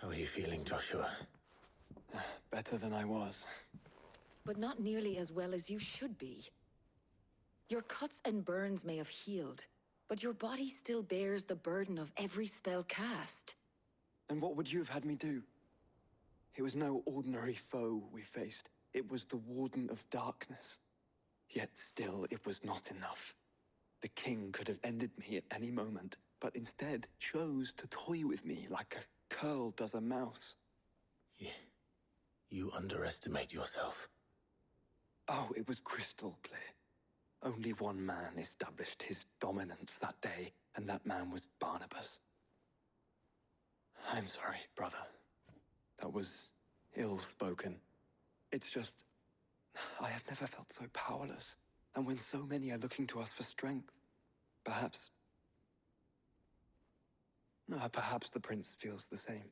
How are you feeling, Joshua? Better than I was. But not nearly as well as you should be. Your cuts and burns may have healed, but your body still bears the burden of every spell cast. And what would you have had me do? It was no ordinary foe we faced. It was the Warden of Darkness. Yet still, it was not enough. The king could have ended me at any moment, but instead chose to toy with me like a curl does a mouse. You underestimate yourself. Oh, it was crystal clear. Only one man established his dominance that day, and that man was Barnabas. I'm sorry, brother. That was ill-spoken. It's just, I have never felt so powerless. And when so many are looking to us for strength, perhaps the prince feels the same.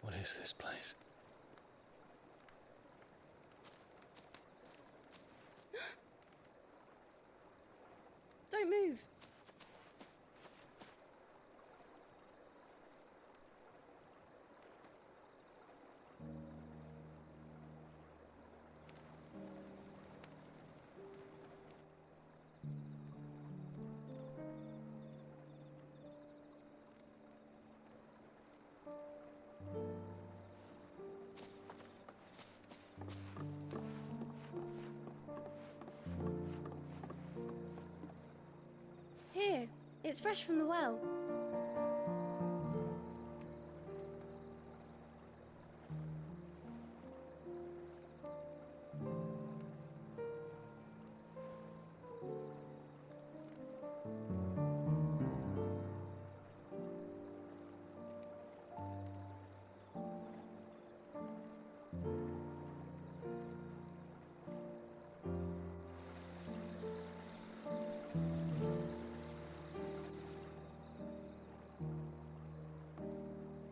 What is this place? Don't move. Here, it's fresh from the well.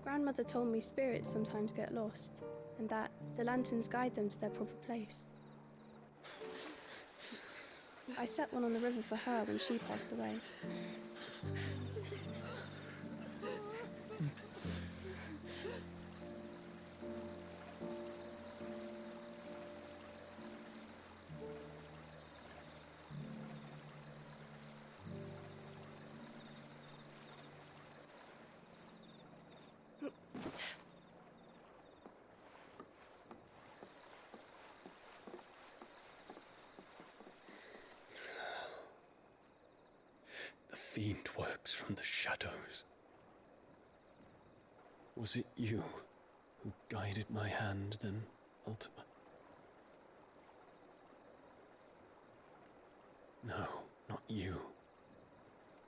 Grandmother told me spirits sometimes get lost, and that the lanterns guide them to their proper place. I set one on the river for her when she passed away. The fiend works from the shadows. Was it you who guided my hand, then, Ultima? No, not you.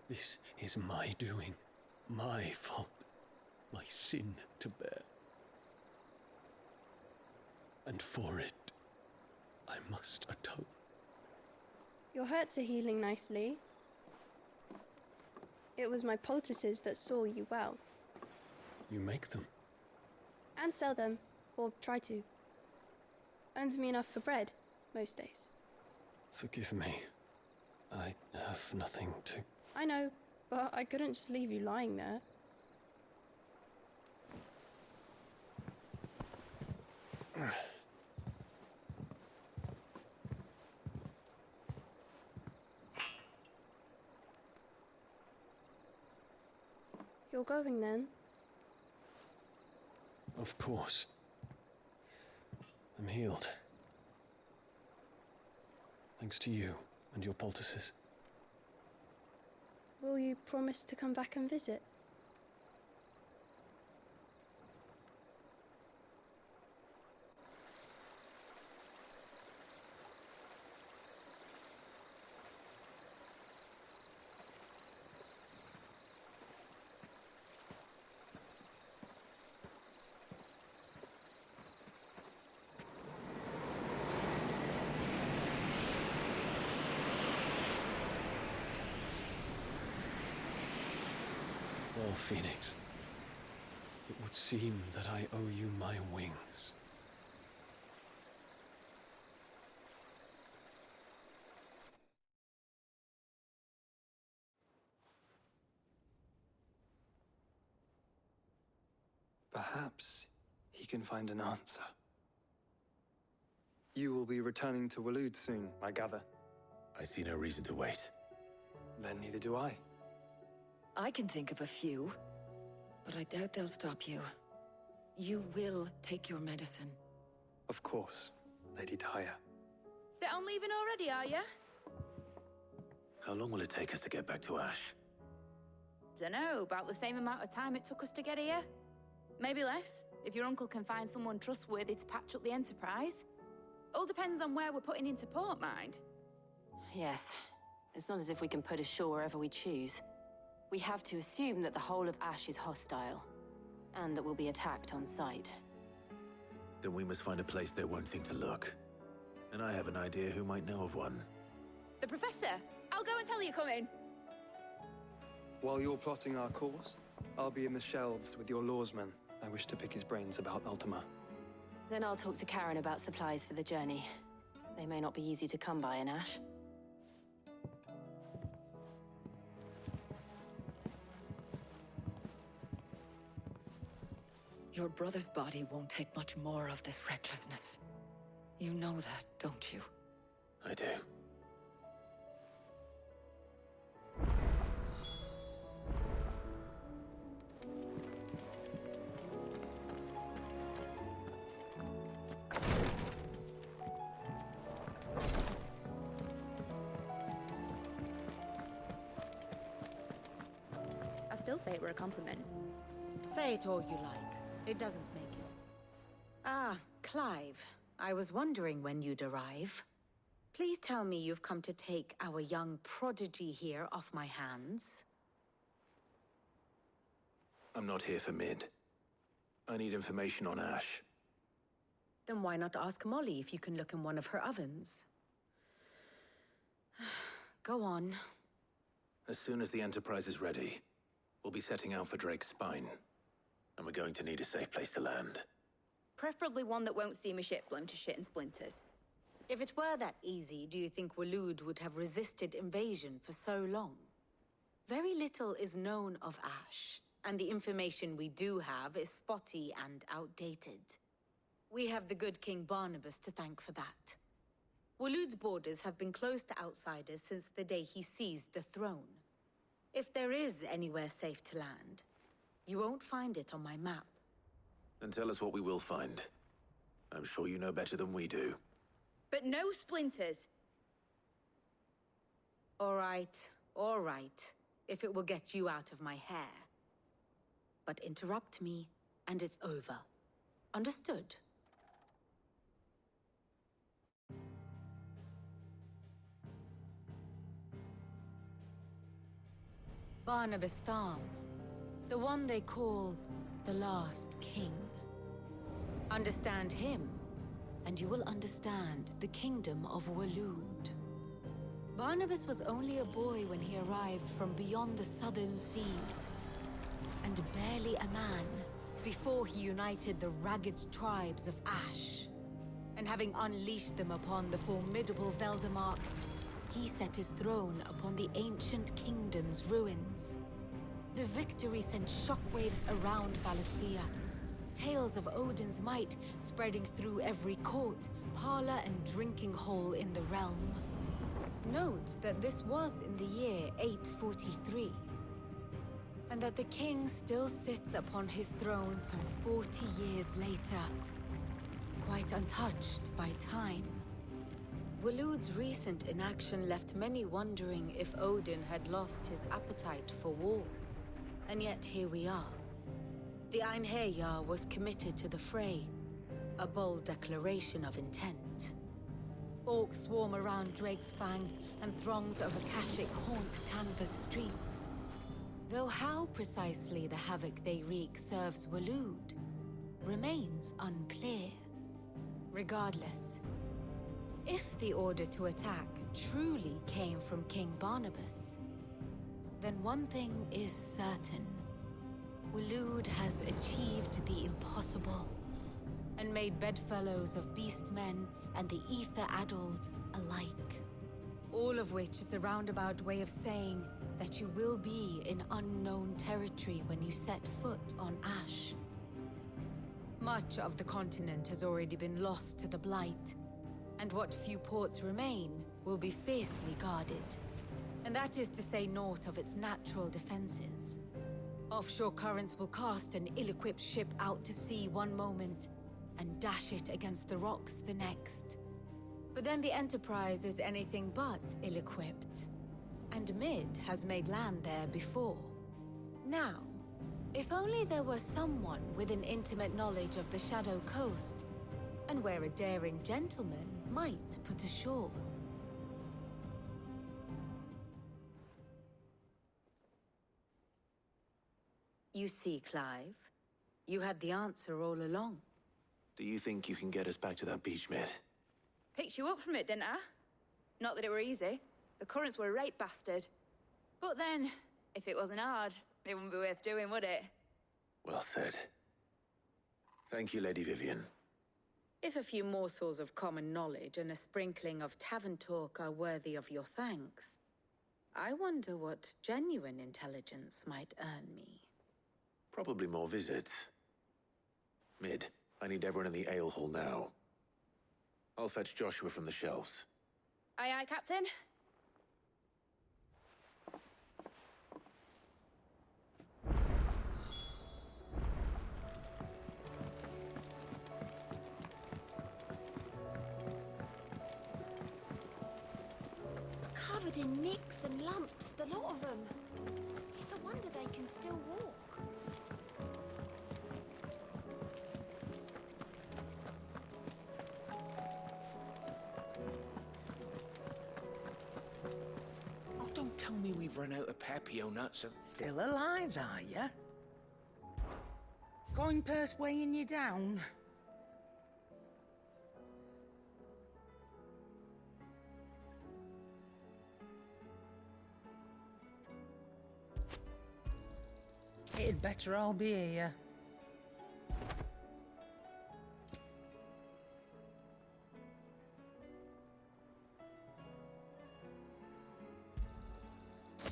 This is my doing, my fault, my sin to bear. And for it, I must atone. Your hurts are healing nicely. It was my poultices that saw you well. You make them? And sell them, or try to. Earns me enough for bread, most days. Forgive me. I have nothing to... I know, but I couldn't just leave you lying there. You're going then? Of course. I'm healed. Thanks to you and your poultices. Will you promise to come back and visit? Well, Phoenix, it would seem that I owe you my wings. Perhaps he can find an answer. You will be returning to Waloed soon, I gather. I see no reason to wait. Then neither do I. I can think of a few, but I doubt they'll stop you. You will take your medicine. Of course, Lady Daya. Set on leaving already, are ya? How long will it take us to get back to Ash? Dunno, about the same amount of time it took us to get here. Maybe less, if your uncle can find someone trustworthy to patch up the Enterprise. All depends on where we're putting into port, mind. Yes. It's not as if we can put ashore wherever we choose. We have to assume that the whole of Ash is hostile, and that we'll be attacked on sight. Then we must find a place they won't think to look. And I have an idea who might know of one. The Professor! I'll go and tell you coming! While you're plotting our course, I'll be in the shelves with your lawsman. I wish to pick his brains about Ultima. Then I'll talk to Karen about supplies for the journey. They may not be easy to come by in Ash. Your brother's body won't take much more of this recklessness. You know that, don't you? I do. I still say it were a compliment. Say it all you like. It doesn't make it. Ah, Clive. I was wondering when you'd arrive. Please tell me you've come to take our young prodigy here off my hands. I'm not here for Mid. I need information on Ash. Then why not ask Molly if you can look in one of her ovens? Go on. As soon as the Enterprise is ready, we'll be setting out for Drake's Spine. And we're going to need a safe place to land. Preferably one that won't see my ship blown to shit and splinters. If it were that easy, do you think Waloed would have resisted invasion for so long? Very little is known of Ash, and the information we do have is spotty and outdated. We have the good King Barnabas to thank for that. Waloed's borders have been closed to outsiders since the day he seized the throne. If there is anywhere safe to land, you won't find it on my map. Then tell us what we will find. I'm sure you know better than we do. But no splinters! All right, if it will get you out of my hair. But interrupt me, and it's over. Understood? Barnabas Tharm, the one they call the Last King. Understand him, and you will understand the kingdom of Waloed. Barnabas was only a boy when he arrived from beyond the southern seas, and barely a man before he united the ragged tribes of Ash. And having unleashed them upon the formidable Veldamark, he set his throne upon the ancient kingdom's ruins. The victory sent shockwaves around Valisthea, tales of Odin's might spreading through every court, parlor, and drinking hole in the realm. Note that this was in the year 843. and that the king still sits upon his throne some 40 years later, quite untouched by time. Waloed's recent inaction left many wondering if Odin had lost his appetite for war. And yet here we are. The Einherjar was committed to the fray, a bold declaration of intent. Orcs swarm around Drakesfang, and throngs of Akashic haunt Canvas streets. Though how precisely the havoc they wreak serves Waloed remains unclear. Regardless, if the order to attack truly came from King Barnabas, then one thing is certain. Waloed has achieved the impossible, and made bedfellows of beastmen and the ether-addled alike. All of which is a roundabout way of saying that you will be in unknown territory when you set foot on Ash. Much of the continent has already been lost to the Blight, and what few ports remain will be fiercely guarded. And that is to say naught of its natural defenses. Offshore currents will cast an ill-equipped ship out to sea one moment, and dash it against the rocks the next. But then the Enterprise is anything but ill-equipped. And Mid has made land there before. Now, if only there were someone with an intimate knowledge of the Shadow Coast, and where a daring gentleman might put ashore. You see, Clive, you had the answer all along. Do you think you can get us back to that beach, Mid? Picked you up from it, didn't I? Not that it were easy. The currents were a right bastard. But then, if it wasn't hard, it wouldn't be worth doing, would it? Well said. Thank you, Lady Vivian. If a few morsels of common knowledge and a sprinkling of tavern talk are worthy of your thanks, I wonder what genuine intelligence might earn me. Probably more visits. Mid, I need everyone in the ale hall now. I'll fetch Joshua from the shelves. Aye, aye, Captain. Covered in nicks and lumps, the lot of them. It's a wonder they can still walk. Oh, don't tell me we've run out of Papio nuts. Still alive, are ya? Coin purse weighing you down? It'd better all be here.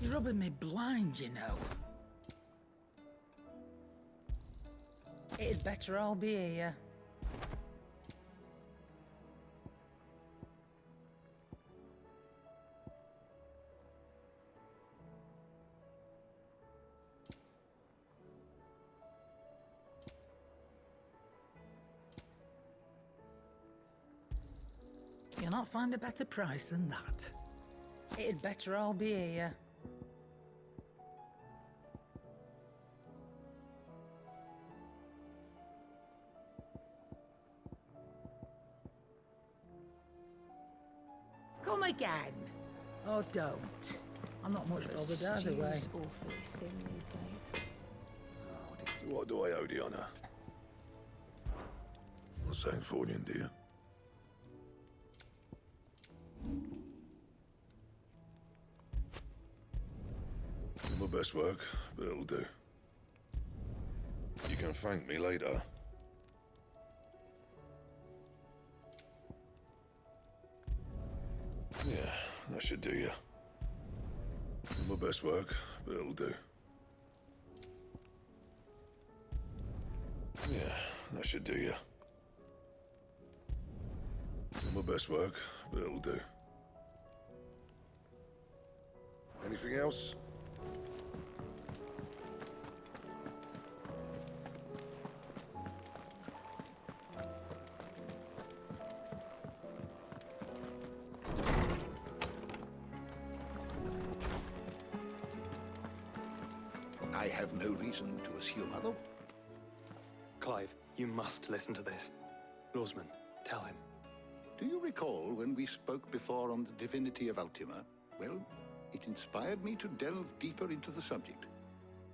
You're rubbing me blind, you know. It'd better all be here. You'll not find a better price than that. It'd better all be here. Come again. Or don't. I'm not much bothered either way. Awfully thin these days. What do I owe the honour? Not saying fortune, do you? My best work, but it'll do. You can thank me later. Yeah, that should do you. My best work, but it'll do. Yeah, that should do you. My best work, but it'll do. Anything else? have no reason to assume otherwise. Clive, you must listen to this. Lawsman, tell him. Do you recall when we spoke before on the divinity of Ultima? Well, it inspired me to delve deeper into the subject.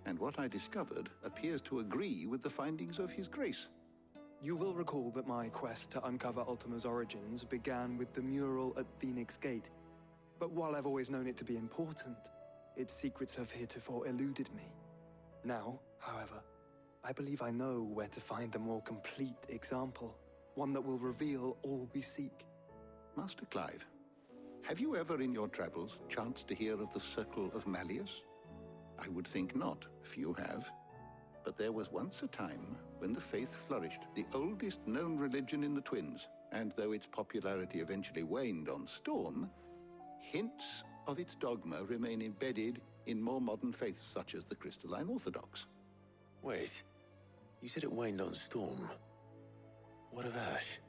And what I discovered appears to agree with the findings of His Grace. You will recall that my quest to uncover Ultima's origins began with the mural at Phoenix Gate. But while I've always known it to be important, its secrets have heretofore eluded me. Now, however, I believe I know where to find the more complete example, one that will reveal all we seek. Master Clive, have you ever in your travels chanced to hear of the Circle of Malleus? I would think not, few have. But there was once a time when the faith flourished, the oldest known religion in the Twins, and though its popularity eventually waned on Storm, hints of its dogma remain embedded in more modern faiths such as the Crystalline Orthodox. Wait, you said it waned on Storm. What of Ash?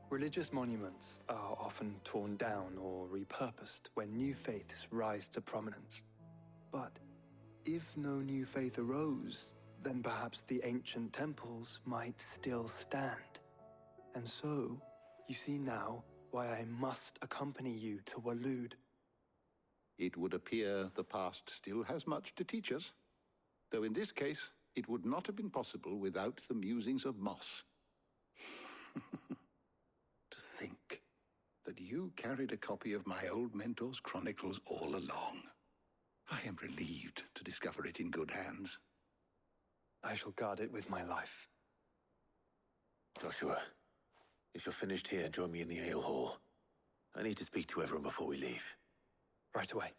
Religious monuments are often torn down or repurposed when new faiths rise to prominence. But if no new faith arose, then perhaps the ancient temples might still stand. And so, you see now why I must accompany you to Waloed. It would appear the past still has much to teach us, though in this case, it would not have been possible without the musings of Moss. To think that you carried a copy of my old mentor's chronicles all along. I am relieved to discover it in good hands. I shall guard it with my life. Joshua, if you're finished here, join me in the ale hall. I need to speak to everyone before we leave. Right away.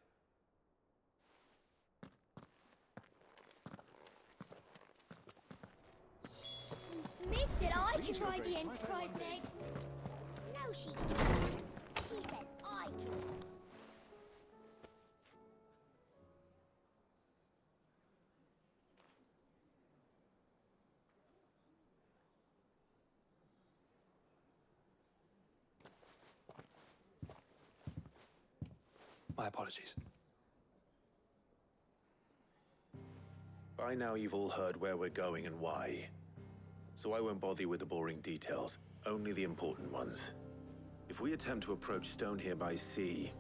Mid said I could ride the Enterprise next. No, she didn't. She said I could. My apologies. By now you've all heard where we're going and why. So I won't bother you with the boring details, only the important ones. If we attempt to approach Stone here by sea,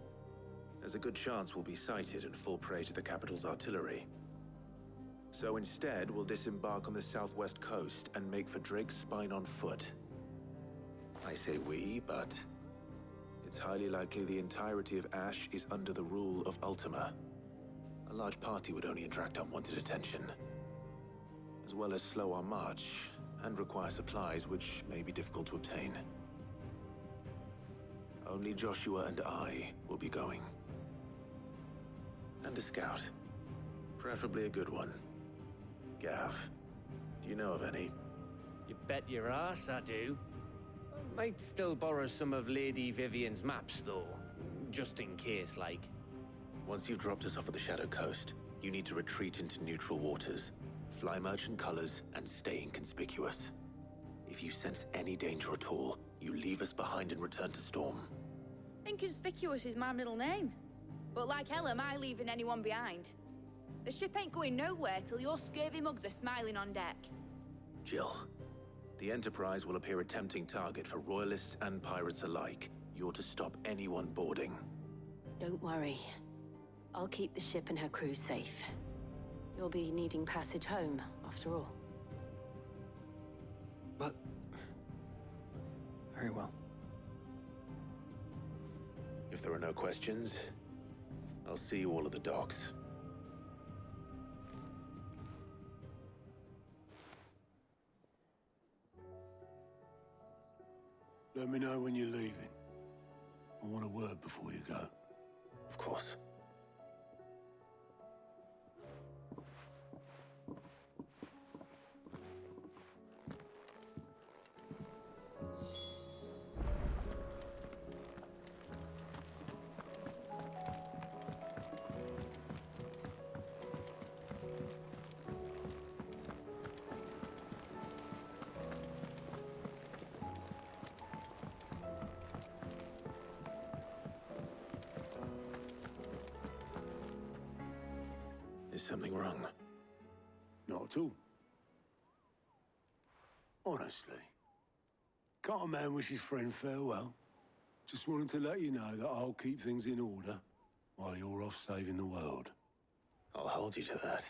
there's a good chance we'll be sighted and fall prey to the capital's artillery. So instead, we'll disembark on the southwest coast and make for Drake's Spine on foot. I say we, but it's highly likely the entirety of Ash is under the rule of Ultima. A large party would only attract unwanted attention, as well as slow our march and require supplies which may be difficult to obtain. Only Joshua and I will be going. And a scout. Preferably a good one. Gav, do you know of any? You bet your ass I do. Might still borrow some of Lady Vivian's maps, though. Just in case, like. Once you've dropped us off at the Shadow Coast, you need to retreat into neutral waters, fly merchant colors, and stay inconspicuous. If you sense any danger at all, you leave us behind and return to Storm. Inconspicuous is my middle name. But like hell am I leaving anyone behind. The ship ain't going nowhere till your scurvy mugs are smiling on deck. Jill, the Enterprise will appear a tempting target for royalists and pirates alike. You're to stop anyone boarding. Don't worry. I'll keep the ship and her crew safe. You'll be needing passage home, after all. But... very well. If there are no questions, I'll see you all at the docks. Let me know when you're leaving. I want a word before you go. Of course. Is something wrong? at all. Honestly. Can't a man wish his friend farewell? Just wanted to let you know that I'll keep things in order while you're off saving the world. I'll hold you to that.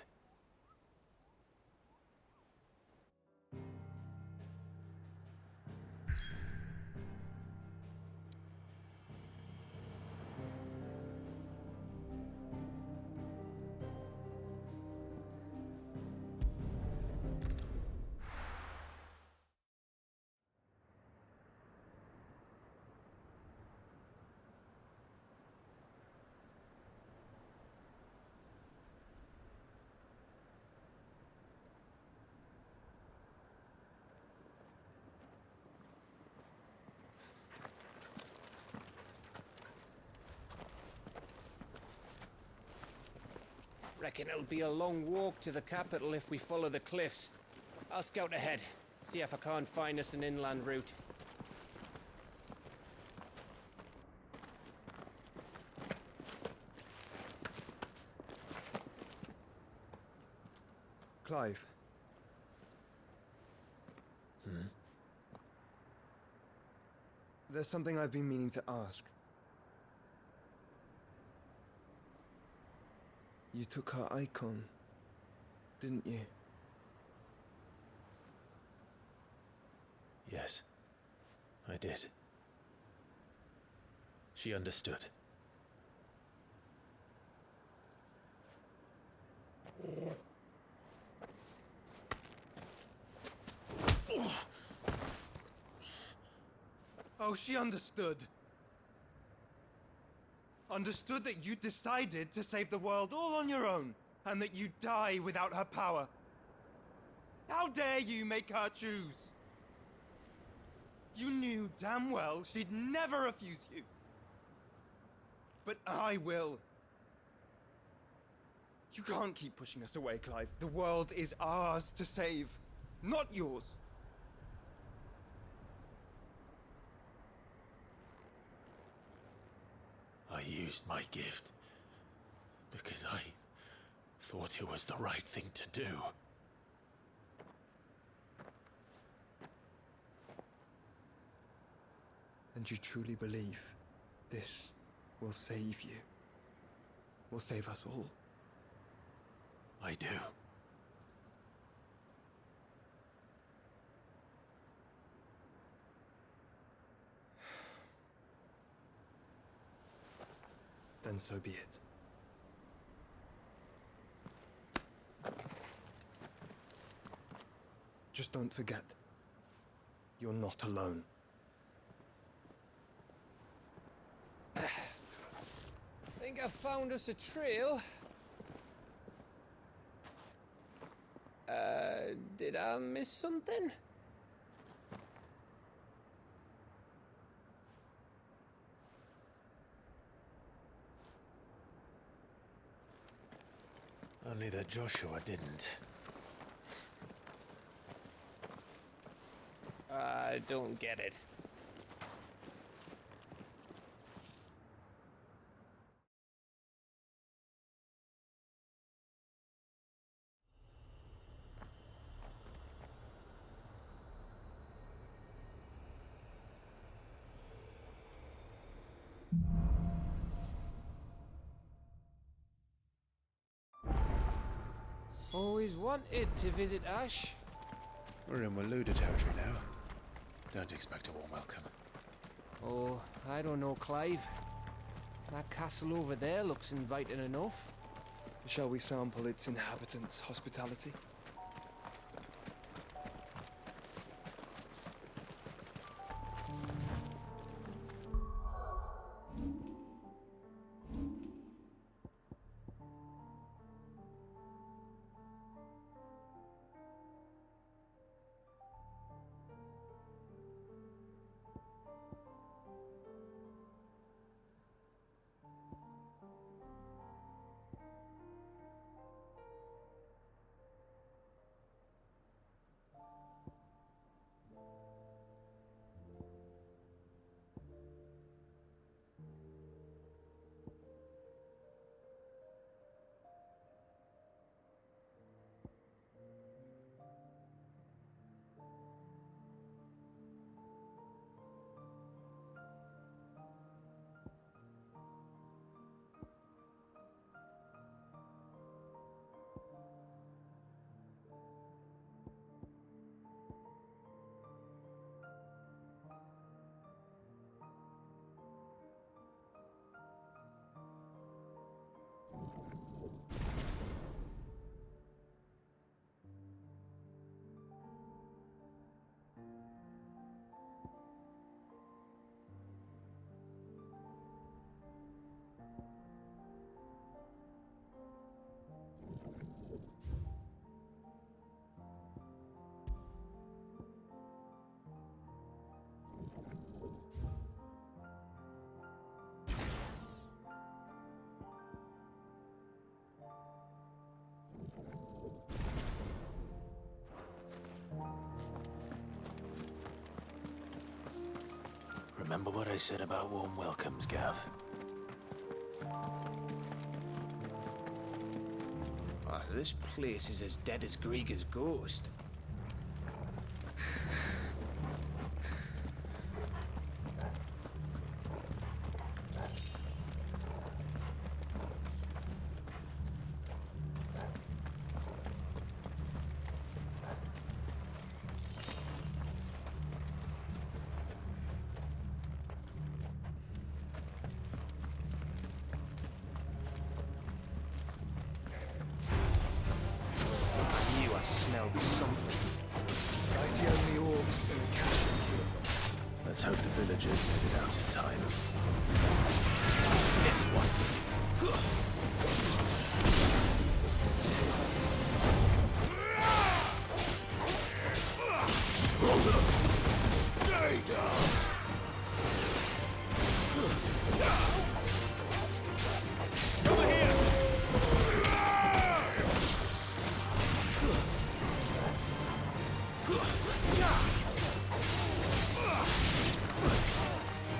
Reckon it'll be a long walk to the capital if we follow the cliffs. I'll scout ahead, see if I can't find us an inland route. Clive. There's something I've been meaning to ask. You took her icon, didn't you? Yes, I did. She understood. Oh, she understood. Understood that you decided to save the world all on your own, and that you'd die without her power. How dare you make her choose? You knew damn well she'd never refuse you. But I will. You can't keep pushing us away, Clive. The world is ours to save, not yours. I used my gift because I thought it was the right thing to do. And you truly believe this will save you? Will save us all? I do. Then so be it. Just don't forget, you're not alone. Think I found us a trail. Did I miss something? Only that Joshua didn't. I don't get it. Always wanted to visit Ash. We're in Waluda territory now. Don't expect a warm welcome. Oh, I don't know, Clive. That castle over there looks inviting enough. Shall we sample its inhabitants' hospitality? Remember what I said about warm welcomes, Gav? Oh, this place is as dead as Grieger's ghost. Let's hope the villagers made it out in time. This one. Stay down! Over here!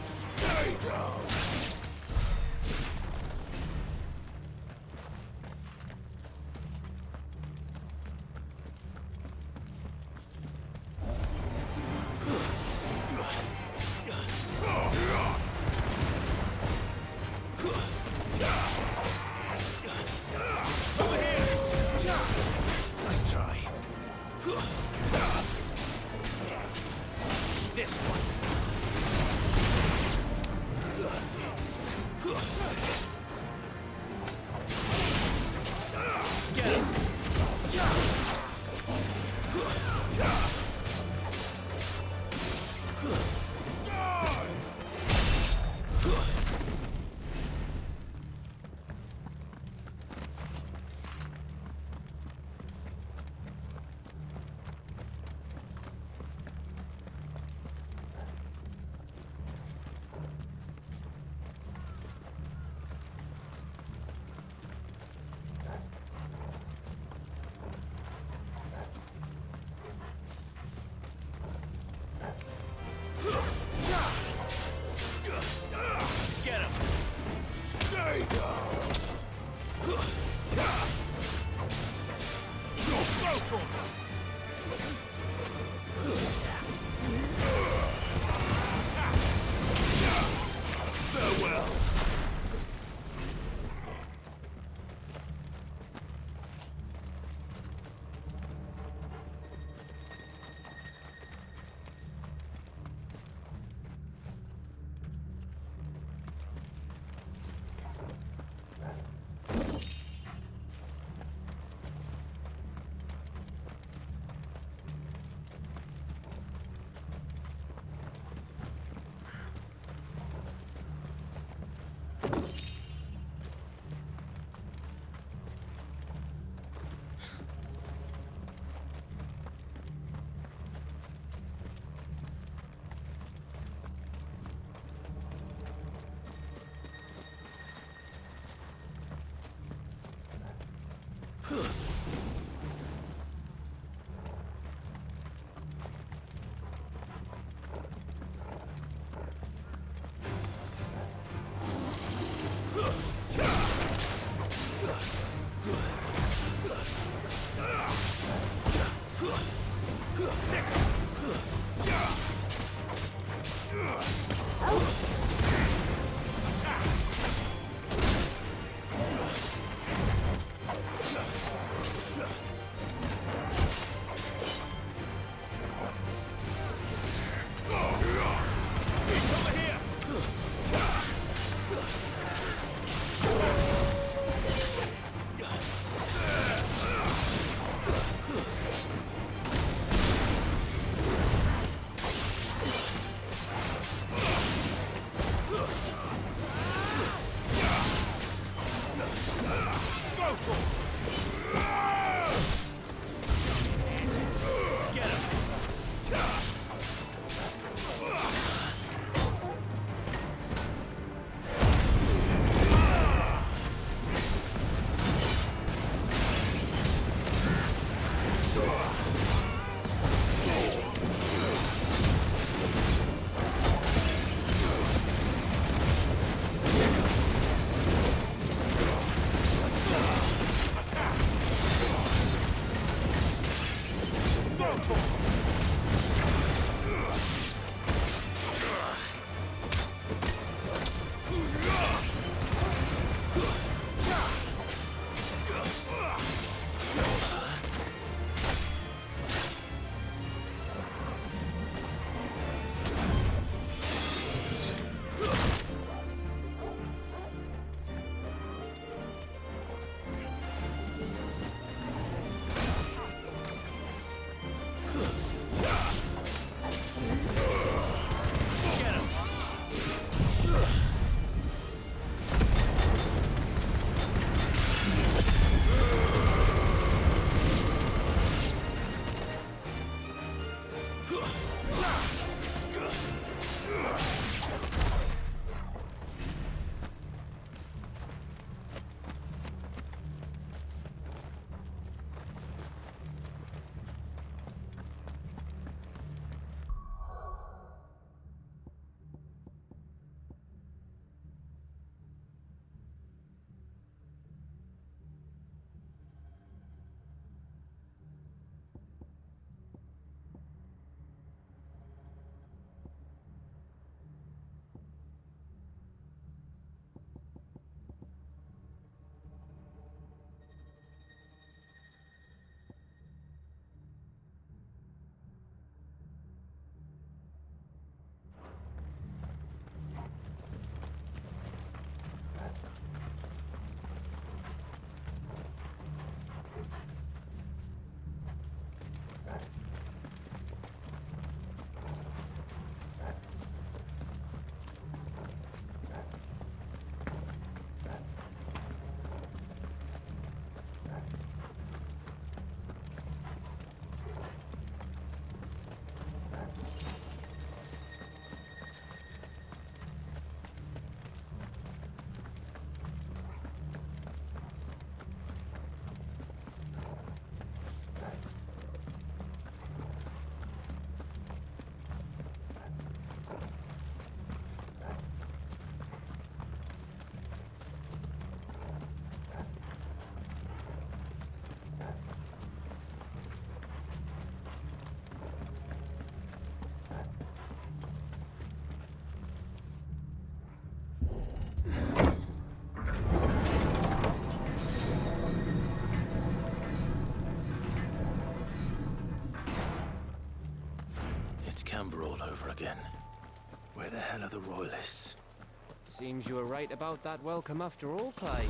Stay down! Nice try. This one. Get him. Get him! Stay down! Farewell! It's Canberra all over again. Where the hell are the royalists? Seems you were right about that welcome after all, Clive.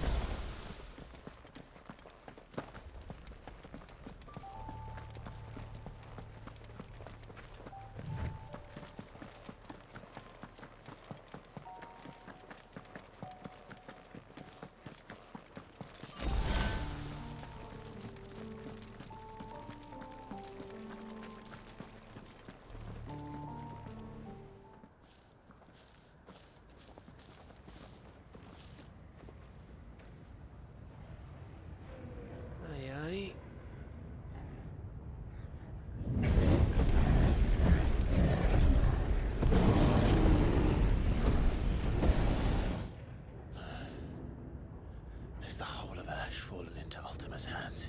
Has the whole of Ash fallen into Ultima's hands?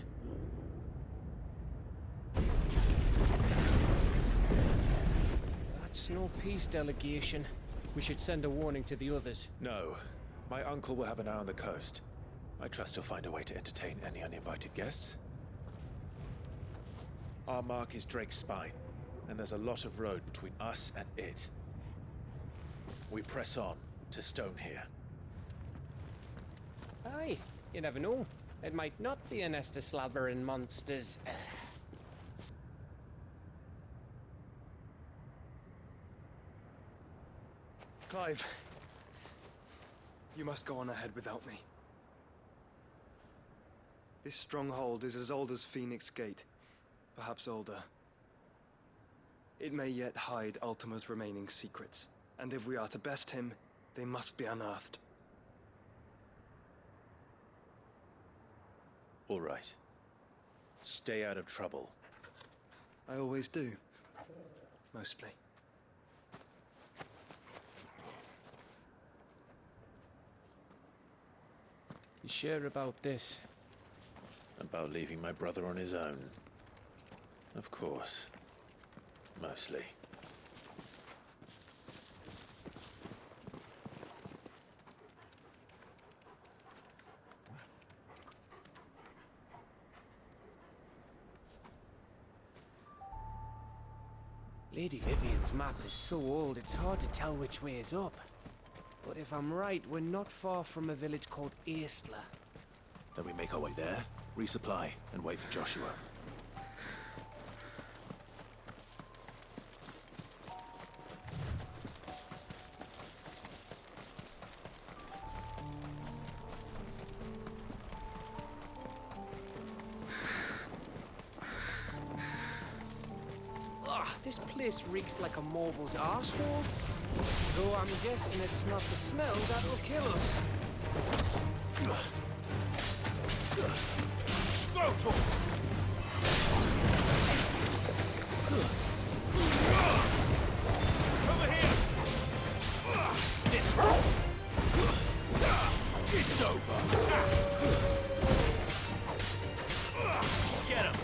That's no peace delegation. We should send a warning to the others. No. My uncle will have an eye on the coast. I trust he'll find a way to entertain any uninvited guests. Our mark is Drake's Spine, and there's a lot of road between us and it. We press on to Stone here. Aye, you never know. It might not be a nest of slabbering monsters. Clive, you must go on ahead without me. This stronghold is as old as Phoenix Gate, perhaps older. It may yet hide Ultima's remaining secrets, and if we are to best him, they must be unearthed. All right. Stay out of trouble. I always do. Mostly. You sure about this? About leaving my brother on his own? Of course. Mostly. Lady Vivian's map is so old, it's hard to tell which way is up. But if I'm right, we're not far from a village called Aistla. Then we make our way there, resupply, and wait for Joshua. This place reeks like a moble's arsehole. Though I'm guessing it's not the smell that'll kill us. Go, Tom! Over here! This way! It's over! Get him!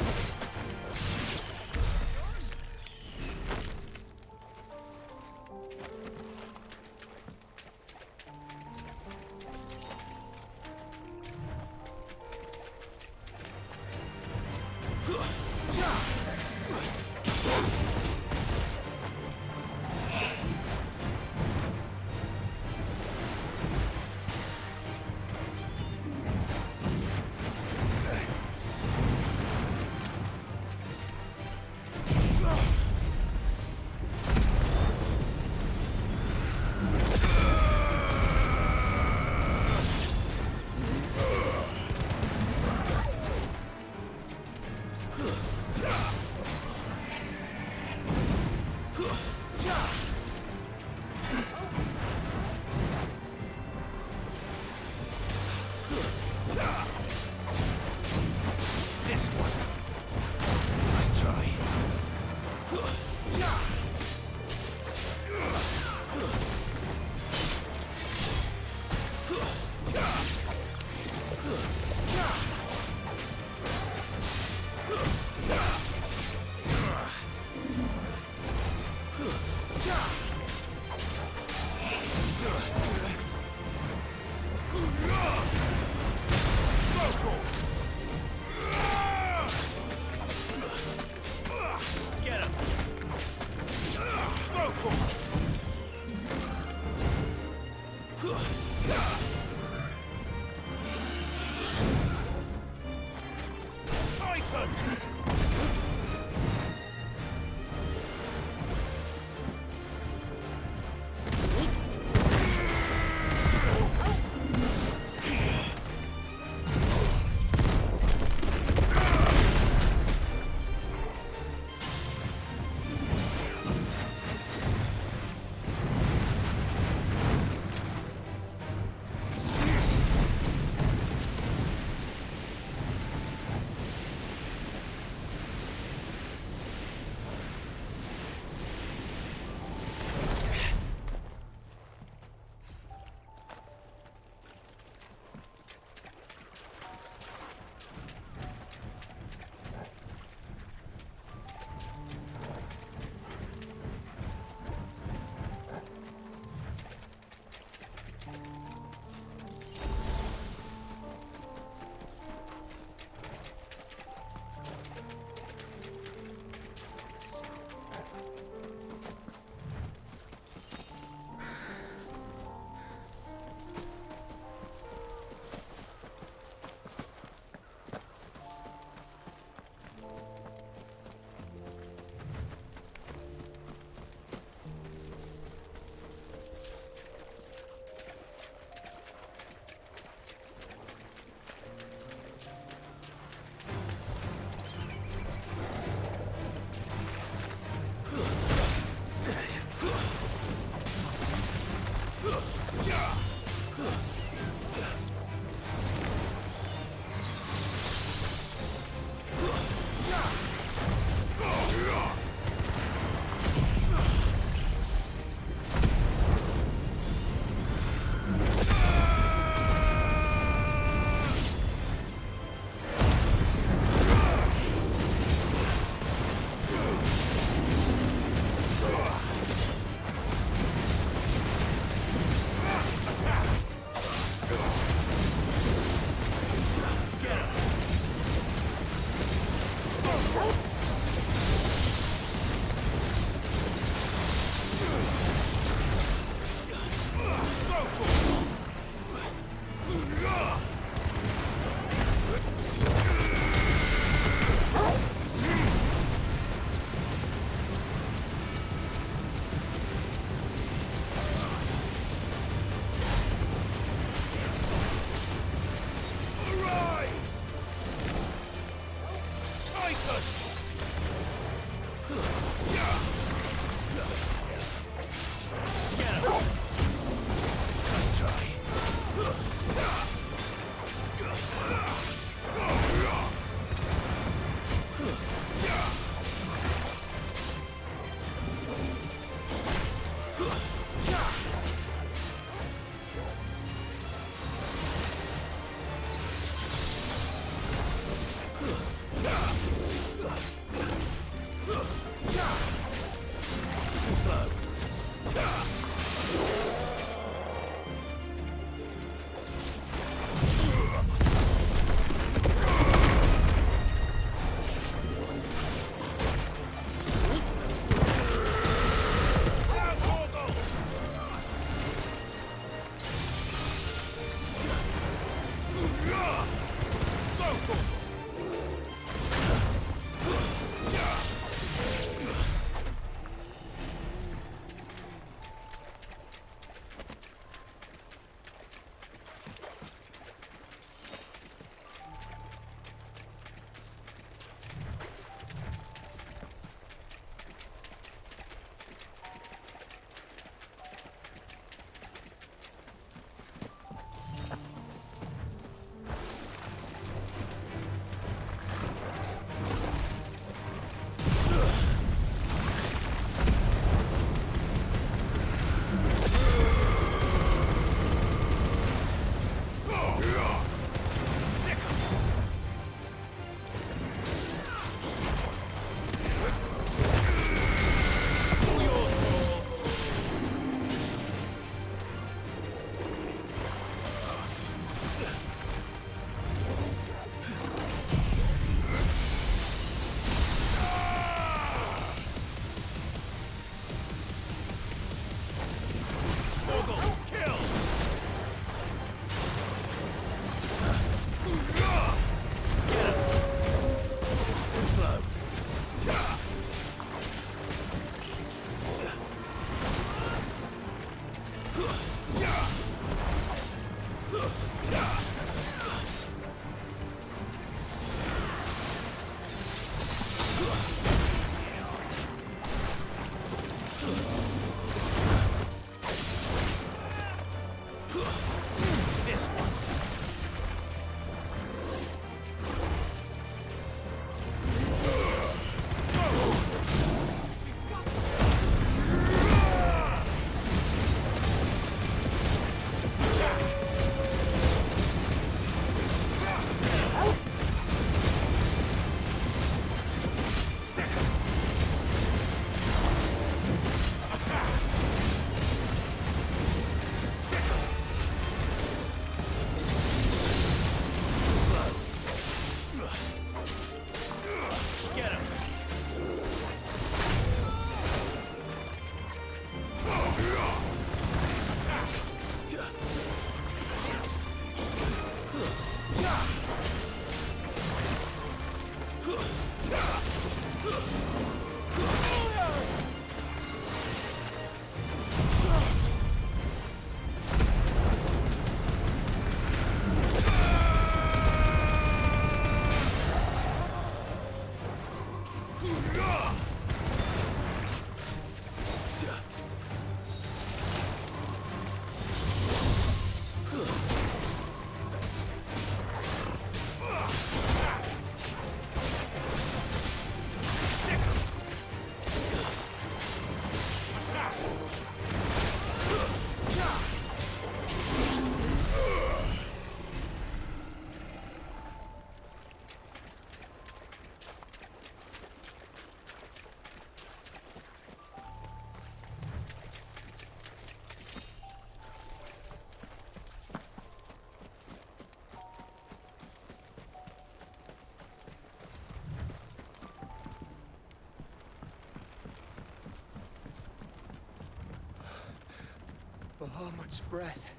Bahamut's breath.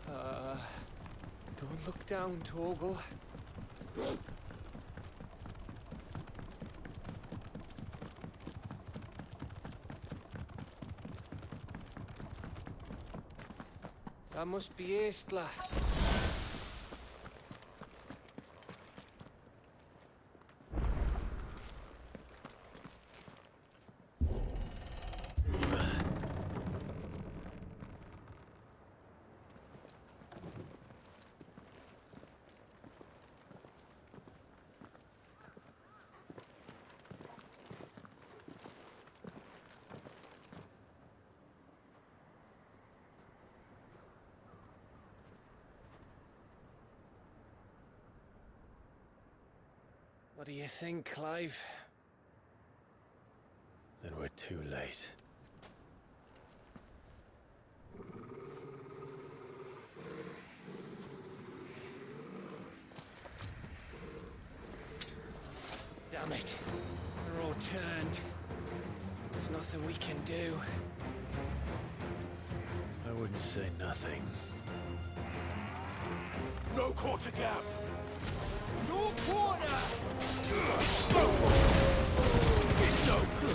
Don't look down, Torgal. That must be Aistla. What do you think, Clive? Then we're too late. Damn it. They're all turned. There's nothing we can do. I wouldn't say nothing. No quarter gap! No quarter! It's over!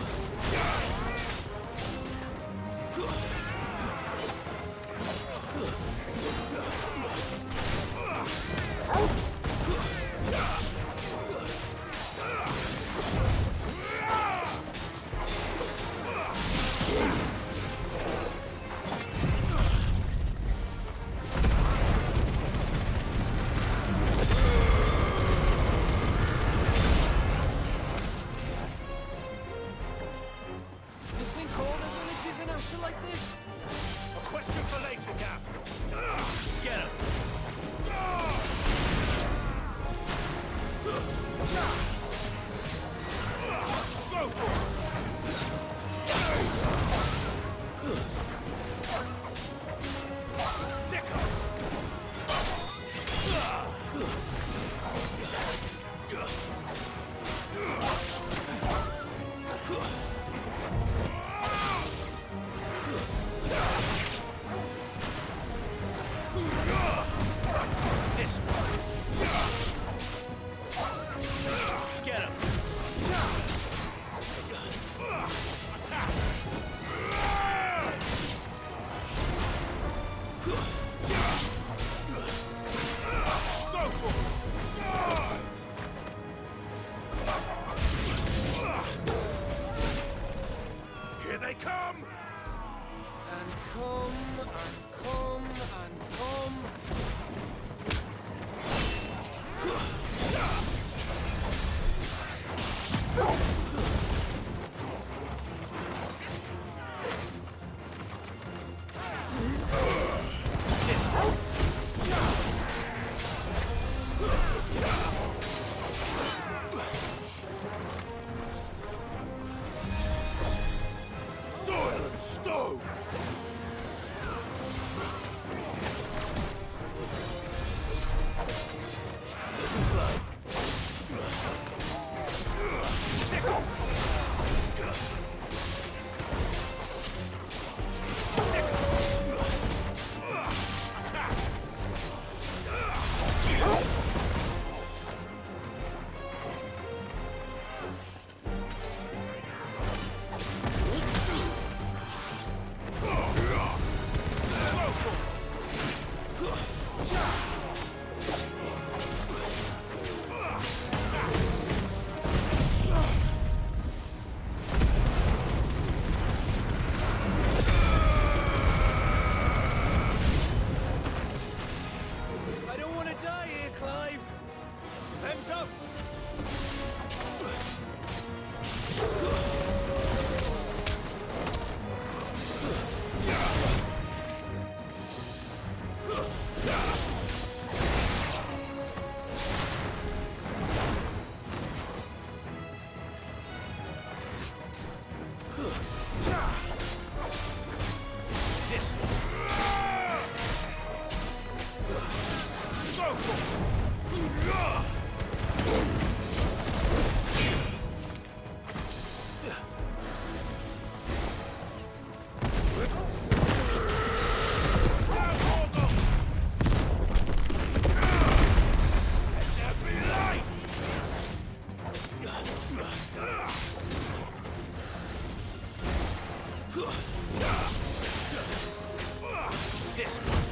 This one.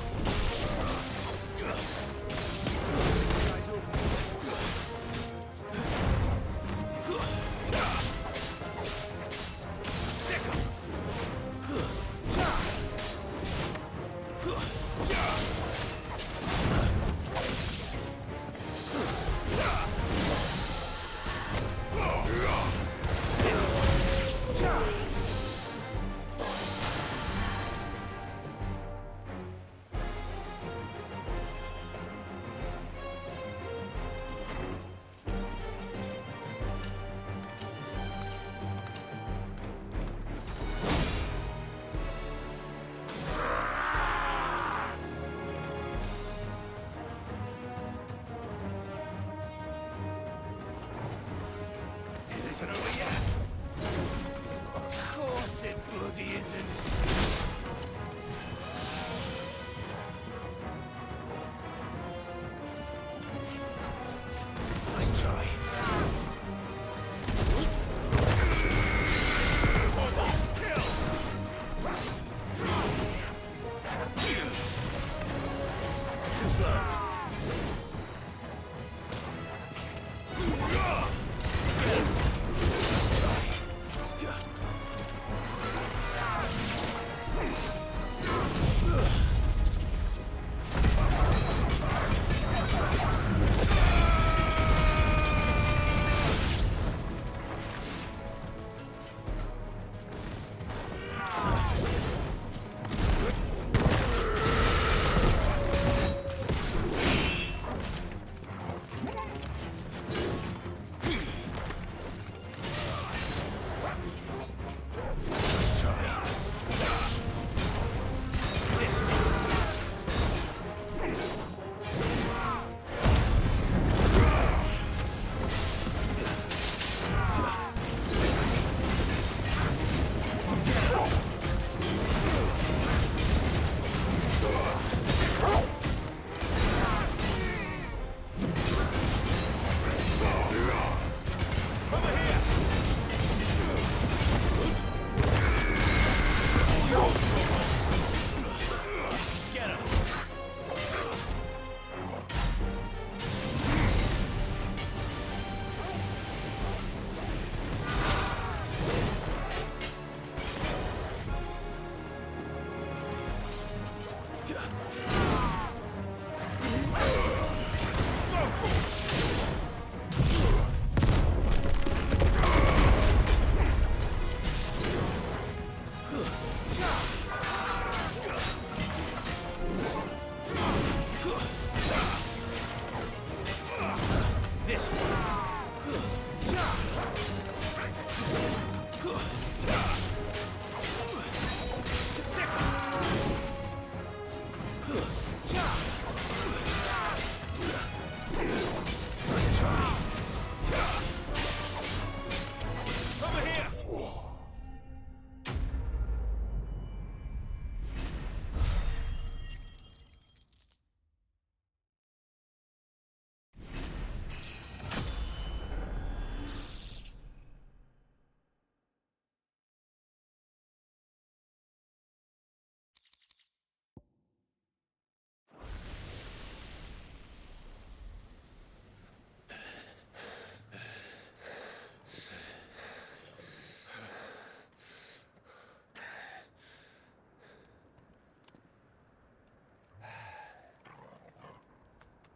Isn't over yet. Of course it bloody isn't. Nice try. Too slow.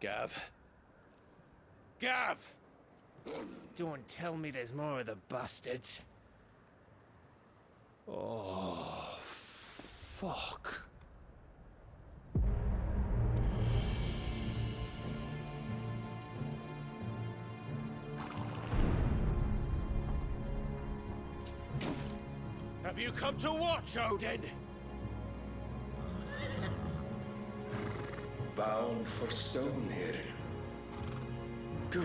Gav. Gav! Don't tell me there's more of the bastards. Oh, fuck. Have you come to watch, Odin? Bound for Stonehill. Good.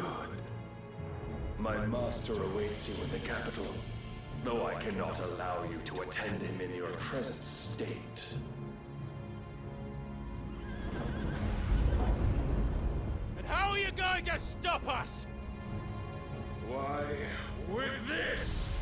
My master awaits you in the capital, though I cannot allow you to attend him in your present state. And how are you going to stop us? Why, with this!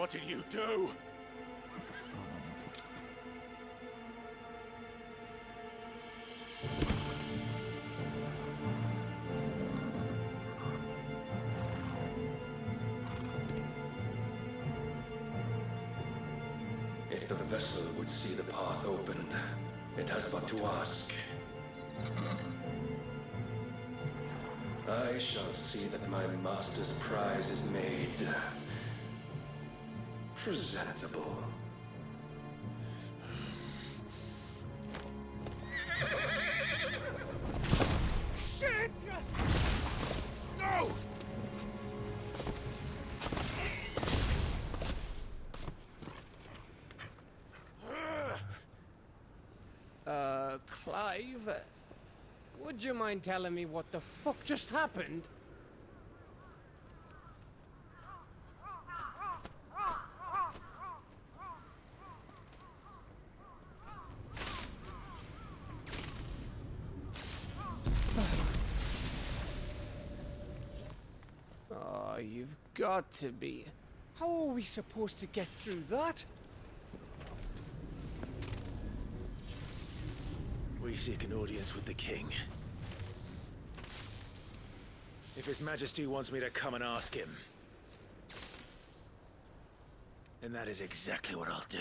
What did you do? If the vessel would see the path opened, it has but to ask. I shall see that my master's prize is made presentable. Shit! No! Clive, would you mind telling me what the fuck just happened? Oh, you've got to be. How are we supposed to get through that? We seek an audience with the king. If His Majesty wants me to come and ask him, then that is exactly what I'll do.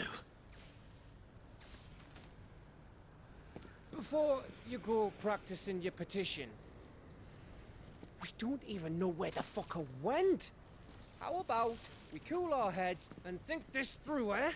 Before you go practicing your petition, we don't even know where the fucker went. How about we cool our heads and think this through, eh?